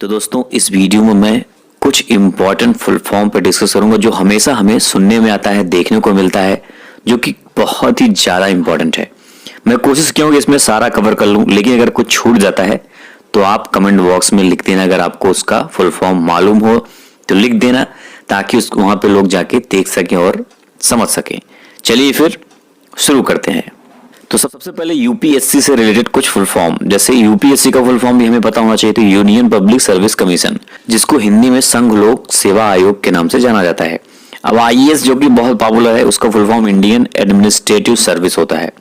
तो दोस्तों इस वीडियो में मैं कुछ इम्पोर्टेंट फुल फॉर्म पर डिस्कस करूंगा जो हमेशा हमें सुनने में आता है, देखने को मिलता है, जो कि बहुत ही ज़्यादा इम्पोर्टेंट है। मैं कोशिश किया हूँ कि इसमें सारा कवर कर लूँ, लेकिन अगर कुछ छूट जाता है तो आप कमेंट बॉक्स में लिख देना। अगर आपको उसका फुल फॉर्म मालूम हो तो लिख देना, ताकि उसको वहाँ पे लोग जाके देख सकें और समझ सकें। चलिए फिर शुरू करते हैं। तो सबसे पहले यूपीएससी से रिलेटेड कुछ फुल फॉर्म, जैसे यूपीएससी का फुल फॉर्म भी हमें पता होना चाहिए। तो यूनियन पब्लिक सर्विस कमीशन, जिसको हिंदी में संघ लोक सेवा आयोग के नाम से जाना जाता है। अब आईएएस जो कि बहुत पॉपुलर है, उसका full form Indian administrative service होता है।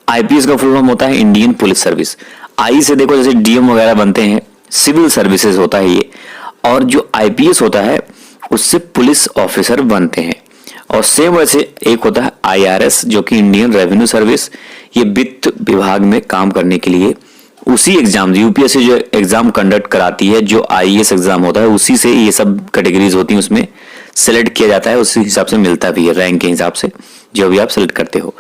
आईपीएस का फुल फॉर्म होता है इंडियन पुलिस सर्विस। आई से देखो जैसे डीएम वगैरह बनते हैं, सिविल सर्विसेज होता है ये। और जो आईपीएस होता है उससे पुलिस ऑफिसर बनते हैं। और सेम वैसे एक होता है आईआरएस, जो कि इंडियन रेवेन्यू सर्विस। ये वित्त विभाग में काम करने के लिए उसी एग्जाम, यूपीएससी जो एग्जाम कंडक्ट कराती है, जो आईएएस एग्जाम होता है, उसी से ये सब कैटेगरीज होती हैं, उसमें सेलेक्ट किया जाता है। उसी हिसाब से मिलता भी है, रैंक के हिसाब से जो भी आप सेलेक्ट करते हो।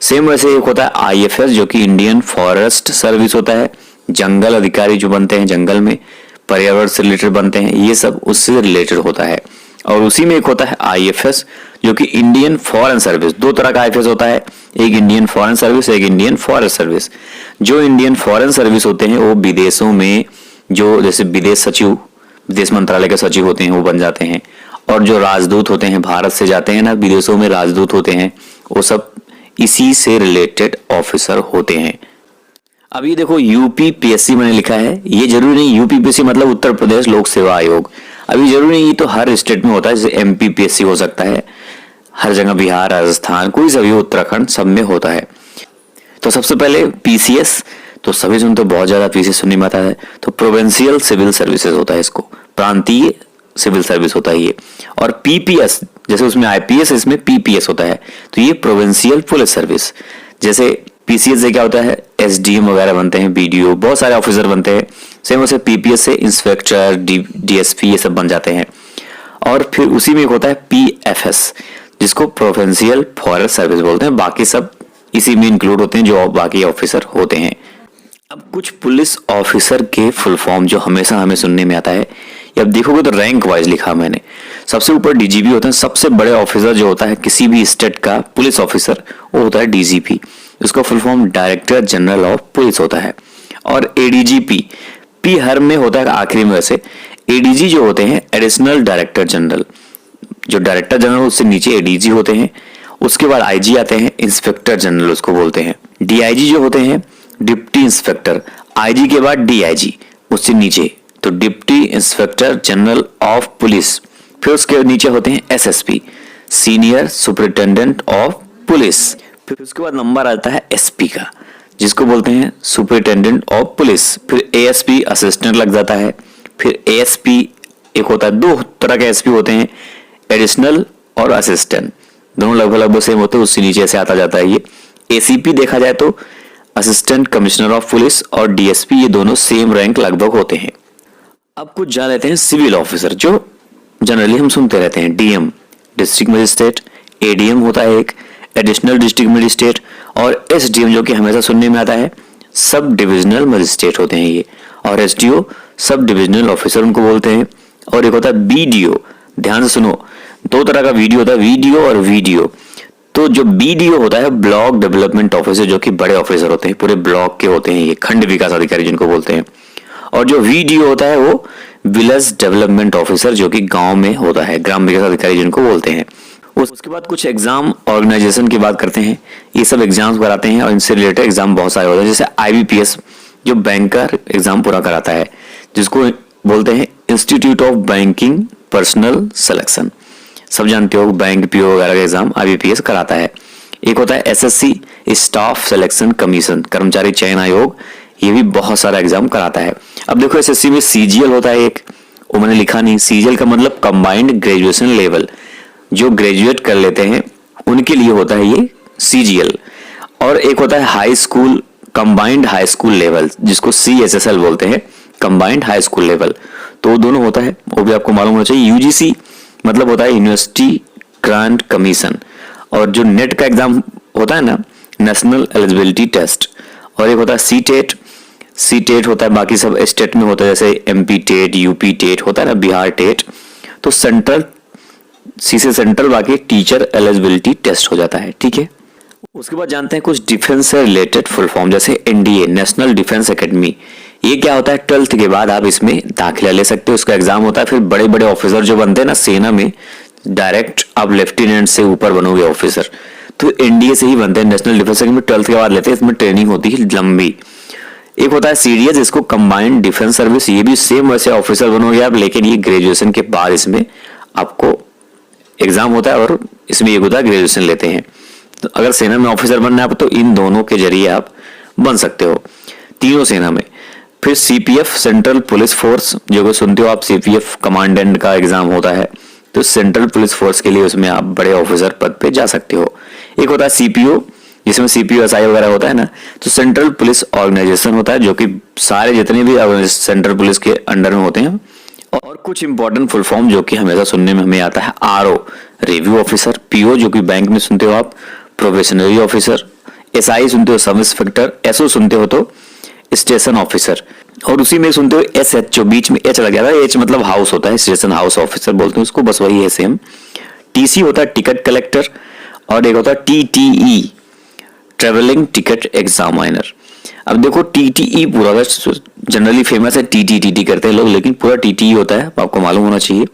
सेम वैसे एक होता है आईएफएस, जो कि इंडियन फॉरेस्ट सर्विस होता है। जंगल अधिकारी जो बनते हैं, जंगल में पर्यावरण से रिलेटेड बनते हैं, ये सब उससे रिलेटेड होता है। और उसी में एक होता है आईएफएस, जो कि इंडियन फॉरेन सर्विस। दो तरह का आईएफएस होता है, एक इंडियन फॉरेन सर्विस, एक इंडियन फॉरेस्ट सर्विस। जो इंडियन फॉरेन सर्विस होते हैं वो विदेशों में, जो जैसे विदेश सचिव, विदेश मंत्रालय के सचिव होते हैं, वो बन जाते हैं। और जो राजदूत होते हैं, भारत से जाते हैं ना विदेशों में राजदूत होते हैं, वो सब इसी से रिलेटेड ऑफिसर होते हैं। अब ये देखो यूपीपीएससी मैंने लिखा है, ये जरूरी नहीं यूपीपीएससी मतलब उत्तर प्रदेश लोक सेवा आयोग। अभी जरूरी नहीं, ये तो हर स्टेट में होता है। जैसे एमपीपीएससी हो सकता है, हर जगह बिहार, राजस्थान, कोई सभी उत्तराखंड, सब में होता है। तो सबसे पहले पीसीएस, तो सभी सुनते तो बहुत ज्यादा पीसीएस सुनने में आता है। तो प्रोविंशियल सिविल सर्विसेज होता है, इसको प्रांतीय सिविल सर्विस होता है ये। और पीपीएस, जैसे उसमें आईपीएस, इसमें पीपीएस होता है, तो ये प्रोविंशियल पुलिस सर्विस। जैसे पीसीएस से क्या होता है, एसडीएम वगैरह बनते हैं, बीडीओ, बहुत सारे ऑफिसर बनते हैं। सेम वैसे पीपीएस से इंस्पेक्टर, डीएसपी, ये सब बन जाते हैं। और फिर उसी में एक होता है पीएफएस, जिसको प्रोविंशियल फॉरेस्ट सर्विस बोलते हैं। बाकी सब इसी में इंक्लूड होते हैं, जो बाकी ऑफिसर होते हैं। अब कुछ पुलिस ऑफिसर के फुल फॉर्म जो हमेशा हमें सुनने में आता है, अब देखोगे तो रैंक वाइज लिखा मैंने। सबसे ऊपर डीजीपी होता है, सबसे बड़े ऑफिसर जो होता है किसी भी स्टेट का पुलिस ऑफिसर, वो होता है डीजीपी। उसका full form director general of police होता है। और एडीजीपी, पी हर में होता है आखिरी में। वैसे एडीजी जो होते हैं एडिशनल डायरेक्टर जनरल, जो डायरेक्टर जनरल उससे नीचे एडीजी होते हैं। उसके बाद आईजी आते हैं, इंस्पेक्टर जनरल उसको बोलते हैं। डीआईजी जो होते हैं डिप्टी इंस्पेक्टर, आईजी के बाद डीआईजी, उससे नीचे तो deputy inspector general of police. फिर उसके नीचे होते हैं SSP, senior superintendent of police. फिर उसके बाद नंबर आता है एसपी का, जिसको बोलते हैं सुपरिटेंडेंट ऑफ पुलिस। फिर एएसपी असिस्टेंट लग जाता है। फिर एएसपी एक होता है, दो तरह के एसपी होते हैं, एडिशनल और असिस्टेंट, दोनों लगभग सेम होते हैं, उससे नीचे से आता जाता है ये। एसीपी देखा जाए तो असिस्टेंट कमिश्नर ऑफ पुलिस, और डीएसपी, ये दोनों सेम रैंक लगभग होते हैं। अब कुछ जान लेते हैं सिविल ऑफिसर, जो जनरली हम सुनते रहते हैं। डीएम डिस्ट्रिक्ट मजिस्ट्रेट, एडीएम होता है एक एडिशनल डिस्ट्रिक्ट मजिस्ट्रेट, और एसडीएम जो कि हमेशा सुनने में आता है सब डिविजनल मजिस्ट्रेट होते हैं ये। और एसडीओ सब डिविजनल ऑफिसर उनको बोलते हैं। और एक होता है बीडीओ, ध्यान से सुनो, दो तरह का वीडियो होता है, वीडियो और वीडियो। तो जो बीडीओ होता है ब्लॉक डेवलपमेंट ऑफिसर, जो कि बड़े ऑफिसर होते हैं, पूरे ब्लॉक के होते हैं ये, खंड विकास अधिकारी जिनको बोलते हैं। और जो वीडीओ होता है वो विलेज डेवलपमेंट ऑफिसर, जो कि गांव में होता है, ग्राम विकास अधिकारी जिनको बोलते हैं। उसके बाद कुछ एग्जाम ऑर्गेनाइजेशन की बात करते हैं। ये सब एग्जाम्स कराते हैं और इनसे रिलेटेड एग्जाम बहुत सारे होते हैं। जैसे आईबीपीएस, जो बैंकर एग्जाम पूरा कराता है, जिसको बोलते हैं institute of banking personal selection. सब जानते हो बैंक पीओ वगैरह का एग्जाम आईबीपीएस कराता है। एक होता है एसएससी, स्टाफ सिलेक्शन कमीशन, कर्मचारी चयन आयोग, ये भी बहुत सारा एग्जाम कराता है। अब देखो एसएससी में सीजीएल होता है एक, वो मैंने लिखा नहीं। सीजीएल का मतलब कंबाइंड ग्रेजुएशन लेवल, जो ग्रेजुएट कर लेते हैं उनके लिए होता है ये सीजीएल। और एक होता है high school, combined high school level, जिसको सीएसएसएल बोलते हैं, कंबाइंड हाई स्कूल लेवल। तो वो दोनों होता है, वो भी आपको मालूम होना चाहिए। यूजीसी मतलब होता है यूनिवर्सिटी ग्रांट कमीशन। और जो नेट का एग्जाम होता है ना, नेशनल एलिजिबिलिटी टेस्ट। और एक होता है सीटेट, सी टेट होता है, बाकी सब स्टेट में होता है, जैसे एमपी टेट, यूपी टेट होता है ना, बिहार टेट। तो सेंट्रल, सी से सेंट्रल, बाकी टीचर एलिजिबिलिटी टेस्ट हो जाता है, ठीक है। उसके बाद जानते हैं कुछ डिफेंस से रिलेटेड फुल फॉर्म, जैसे एनडीए, नेशनल डिफेंस एकेडमी। ये क्या होता है, 12th के बाद आप इसमें दाखिला ले सकते हो, उसका एग्जाम होता है। फिर बड़े बड़े ऑफिसर जो बनते हैं ना सेना में, डायरेक्ट आप लेफ्टिनेंट से ऊपर बनोगे ऑफिसर, तो एनडीए से ही बनते हैं, नेशनल डिफेंस एकेडमी 12th के बाद लेते हैं। इसमें ट्रेनिंग होती है लंबी। एक होता है सीडीएस, इसको कंबाइंड डिफेंस सर्विस, ये भी सेम वैसे ऑफिसर बनोगे आप, लेकिन ये ग्रेजुएशन के बाद इसमें आपको एग्जाम होता है और इसमें एक होता है ग्रेजुएशन लेते हैं। तो अगर सेना में ऑफिसर बनना है तो इन दोनों के जरिए आप बन सकते हो, तीनों सेना में। फिर सीपीएफ, सेंट्रल पुलिस फोर्स, जो कि सुनते हो आप, सीपीएफ कमांडेंट का एग्जाम होता है, तो सेंट्रल पुलिस फोर्स के लिए उसमें आप बड़े ऑफिसर पद पे जा सकते हो। एक होता है सीपीओ, जिसमें सीपीओ एसआई वगैरह होता है ना, तो सेंट्रल पुलिस ऑर्गेनाइजेशन होता है, जो कि सारे जितने भी सेंट्रल पुलिस के अंडर में होते हैं। और कुछ इंपॉर्टेंट फुल फॉर्म जो कि हमेशा सुनने में हमें आता है, आरओ, रिव्यू ऑफिसर, पीओ जो कि बैंक में सुनते हो आप, प्रोबेशनरी ऑफिसर, एसआई सुनते हो सब इंस्पेक्टर, एसओ सुनते हो तो स्टेशन ऑफिसर, और उसी में सुनते हो एसएच, जो बीच में एच लग गया था, एच मतलब हाउस होता है, स्टेशन हाउस ऑफिसर बोलते हैं उसको, बस वही है सेम। टीसी होता है टिकट कलेक्टर, और एक होता है टीटीई, ट्रेवलिंग टिकट एग्जामिनर। अब देखो टीटीई पूरा जनरली फेमस है, टीटी करते हैं लोग, लेकिन पूरा टीटीई होता है, आपको मालूम होना चाहिए।